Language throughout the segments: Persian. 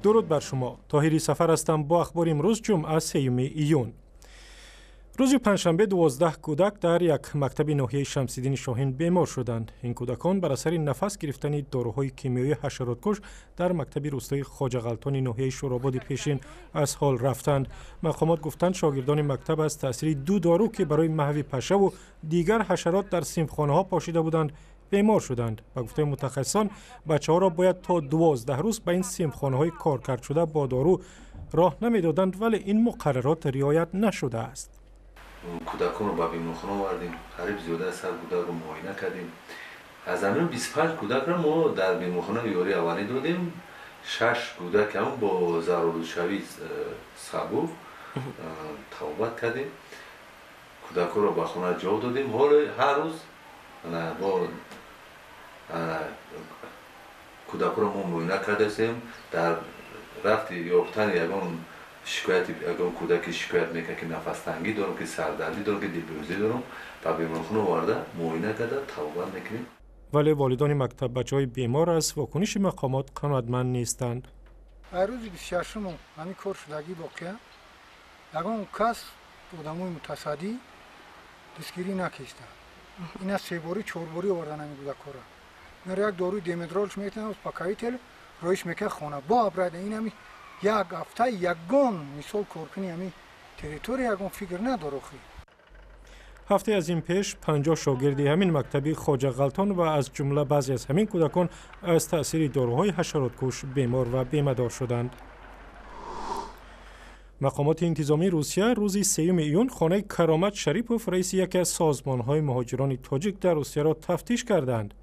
درود بر شما. طاهری سفر هستم با اخبار امروز جمعه 3 ایون. روز پنجشنبه 12 کودک در یک مکتب ناحیه شمس‌الدین شاهین بیمار شدند. این کودکان بر اثر نفس گرفتن داروهای کیمیایی حشراتکش در مکتب روستایی خواجه غلطان ناحیه شوراباد پیشین از حال رفتند. مقامات گفتند شاگردان مکتب از تاثیر دو دارو که برای محو پشه و دیگر حشرات در صنفخانه ها پاشیده بودند بیمار شدند. با گفته متخصصان بچه‌ها را باید تا 12 روز به این صنفخانه های کارکرد شده با دارو راه نمیدادند، ولی این مقررات رعایت نشده است. کودکان رو به بیمارخانه آوردیم، قریب زیاده از 100 کودک رو معاینه کردیم. از همین 25 کودک رو ما در بیمارخانه یاری اولی دادیم. 6 کودک هم با ضرورتشوی سبب توبت کردیم. کودک رو به خانه جا دادیم. حالا هر روز با کودک رو ما معاینه کردیم. در رفت یافتن یگان شکایتی اگر کودک شکایت میکنه که نفس تنگی دارم، که سردردی دارم، که دیپریوزی دارم، تا بیمارخانه آورده معاینه کرده توبت میکنیم. ولی والدان مکتب بچه‌های بیمار از واکنش مقامات قناعتمند نیستند. روز 26 همین کار شدگی واقعا یگان کس آدمای متصدی دستگیری نکشته. اینا 3 باری 4 باری آوردن همین کودک‌ها را. میره یک داروی دیمدرالش میتونه از پاکایتل رویش میکنه خانه با ابرد این همین یک هفته یگان مثال کارکنی همین تریتوری یگان فکر نداره. هفته از این پیش 50 شاگردی همین مکتبی خواجه غلطان و از جمله بعضی از همین کودکان از تأثیر داروهای حشراتکش بیمار و بیمدار شدند. مقامات انتظامی روسیه روز 3 ایون خانه کرامت شریپوف رئیس یکی از سازمان‌های مهاجران تاجیک در روسیه را تفتیش کردند.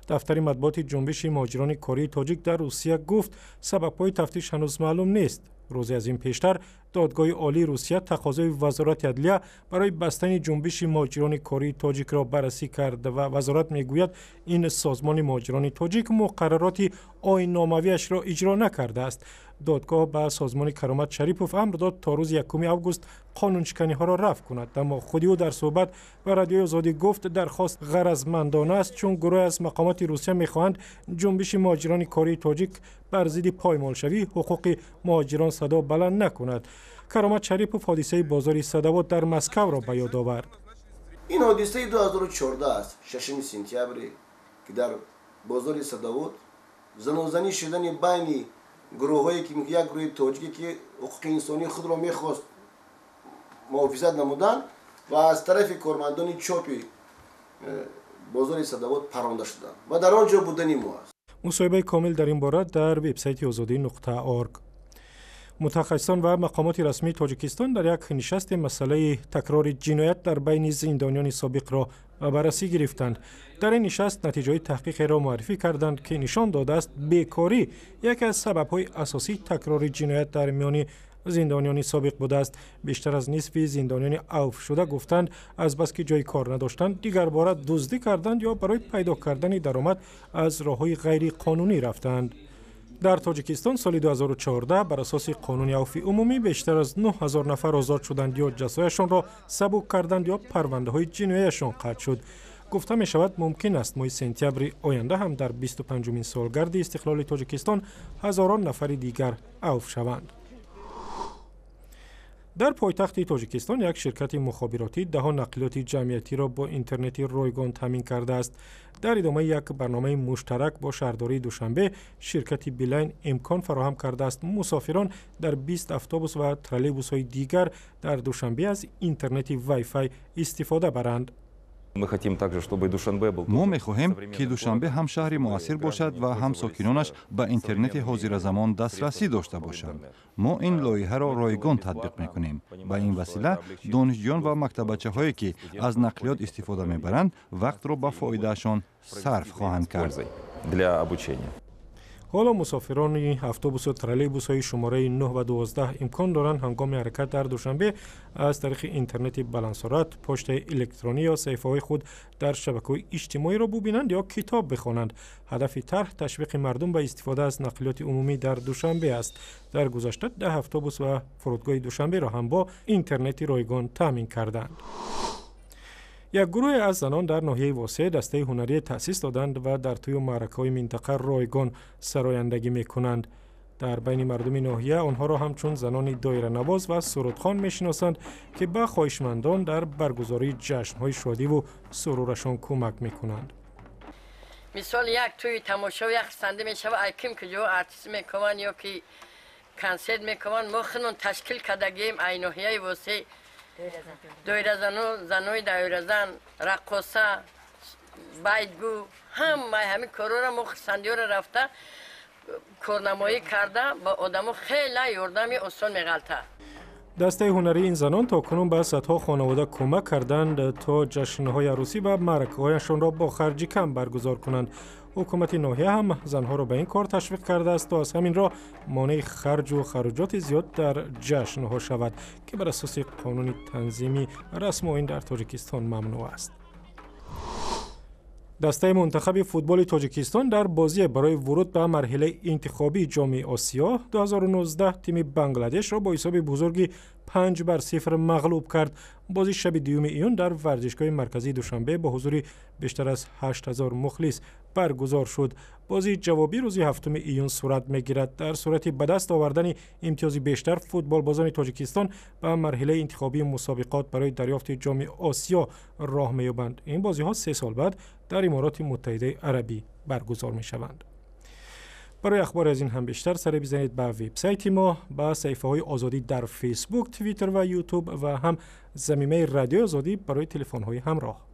دفتر مطبوعات جنبش مهاجران کره تاجیک در روسیه گفت سبب‌های تفتیش هنوز معلوم نیست. روزی از این پیشتر دادگاه عالی روسیه تقاضای وزارت عدلیه برای بستن جنبش مهاجران کره تاجیک را بررسی کرد و وزارت میگوید این سازمان مهاجران تاجیک مقررات آیین‌نامویش را اجرا نکرده است. دادگاه به سازمان کرامت شریپوف امر داد تا روز 1 آگوست قانونشکنی ها را رفع کند، اما خودی او در صحبت با رادیوی آزادی گفت درخواست غرضمندانه است، چون گروه از مقامات روسیه میخواهند جنبش مهاجران کره تاجیک بر ضد پایمالشوی حقوق مهاجران صدا بلند نکند. کرامت شریپوف حادثه بازار صدوات در مسکو را به یاد آورد. این حادثه 2014 است، 6 سپتامبر که در بازار صدوات زناشویی شدن بین گروهایی که یک گروه تاجیکی که حقوق انسانی خود را میخواست محافظت نمودن و از طرف کارمندان چاپی بازار صدوات پرانده شدند و در آنجا بودن ما است. مصاحبه کامل در این باره در وبسایت azadi.org. متخصصان و مقامات رسمی تاجیکستان در یک نشست مسئله تکرار جنایت در بین زندانیان سابق را بررسی گرفتند. در این نشست نتیجه تحقیق را معرفی کردند که نشان داده است بیکاری یکی از سبب‌های اساسی تکرار جنایت در میان زندانیان سابق بوده است. بیشتر از نصف زندانیان عفو شده گفتند از بس که جای کار نداشتند دیگر باره دزدی کردند یا برای پیدا کردن درآمد از راه‌های غیر قانونی رفتند. در تاجیکستان سال 2014 بر اساس قانون عفو عمومی بیشتر از 9000 نفر آزاد شدند یا جزایشان را سبک کردند یا پرونده‌های جناییشان قطع شد. گفته می شود ممکن است ماه سپتامبر آینده هم در 25مین سالگرد استقلال تاجیکستان هزاران نفر دیگر عفو شوند. در پایتخت تاجیکستان یک شرکت مخابراتی دهان نقلیات جمعیتی را با اینترنت رایگان تامین کرده است. در ادامه یک برنامه مشترک با شهرداری دوشنبه شرکت بیلاین امکان فراهم کرده است مسافران در 20 اتوبوس و ترولبوس های دیگر در دوشنبه از اینترنت وای فای استفاده برند. ما می‌خواهیم که دوشنبه هم شهری مؤثر باشد و هم ساکنانش به اینترنت حاضر زمان دسترسی داشته باشند. ما این لایحه را رایگان تطبیق می‌کنیم. به این وسیله دانشجویان و مکتبچه‌هایی که از نقلیات استفاده می‌برند وقت را به فایدهشان صرف خواهند کرد. حالا مسافران اتوبوس و ترولبوس های شماره 9 و 12 امکان دارند هنگام حرکت در دوشنبه از طریق اینترنت بلندسرعت پشت الکترونی یا صفحه های خود در شبکه‌های اجتماعی را ببینند یا کتاب بخوانند. هدف طرح تشویق مردم به استفاده از نقلیات عمومی در دوشنبه است. در گذشته 10 اتوبوس و فرودگاه دوشنبه را هم با اینترنت رایگان تامین کردند. یک گروه از زنان در ناحیه واسه دسته هنری تأسیس دادند و در طی معرکه‌های منطقه رایگان سرایندگی می‌کنند. در بین مردم ناحیه آنها را همچون زنان دایره نواز و سرودخوان میشناسند که به خواهشمندان در برگزاری جشن‌های شادی و سرورشان کمک میکنند. مثال یک توی تماشا یک خنده میشه و ایکیم که جو آرتیست میکنن یا که کنسرت میکنن ما خنون تشکیل کردگیم ای ناحیه واسه دایره زنای دایره زن رقاصه بیتگو همین کارا را ما خنده را رفته کارنمایی کرده با آدمو خیلی یاردمی آسان میغلطه. دسته هنری این زنان تا کنون به صدها خانواده کمک کردند تا جشن‌های عروسی و مراسم‌هایشان را با خرج کم برگزار کنند. حکومت ناحیه هم زنها را به این کار تشویق کرده است تا از همین راه مانع خرج و خراجات زیاد در جشن‌ها شود که بر اساس قانون تنظیمی رسم آیین در تاجیکستان ممنوع است. دسته منتخب فوتبال تاجیکستان در بازی برای ورود به مرحله انتخابی جام آسیا 2019 تیم بنگلادش را با حساب بزرگی 5-0 مغلوب کرد. بازی شب 2 ایون در ورزشگاه مرکزی دوشنبه با حضور بیشتر از 8000 مخلص برگزار شد. بازی جوابی روز 7 ایون صورت می‌گیرد. در صورت به دست آوردن امتیازی بیشتر فوتبال بازان تاجیکستان به مرحله انتخابی مسابقات برای دریافت جام آسیا راه می‌یابند. این بازی‌ها 3 سال بعد در امارات متحده عربی برگزار می‌شوند. برای اخبار از این هم بیشتر سر بزنید به وبسایت ما، به صفحه‌های آزادی در فیسبوک، توییتر و یوتیوب و هم زمینه رادیو آزادی برای تلفن‌های همراه.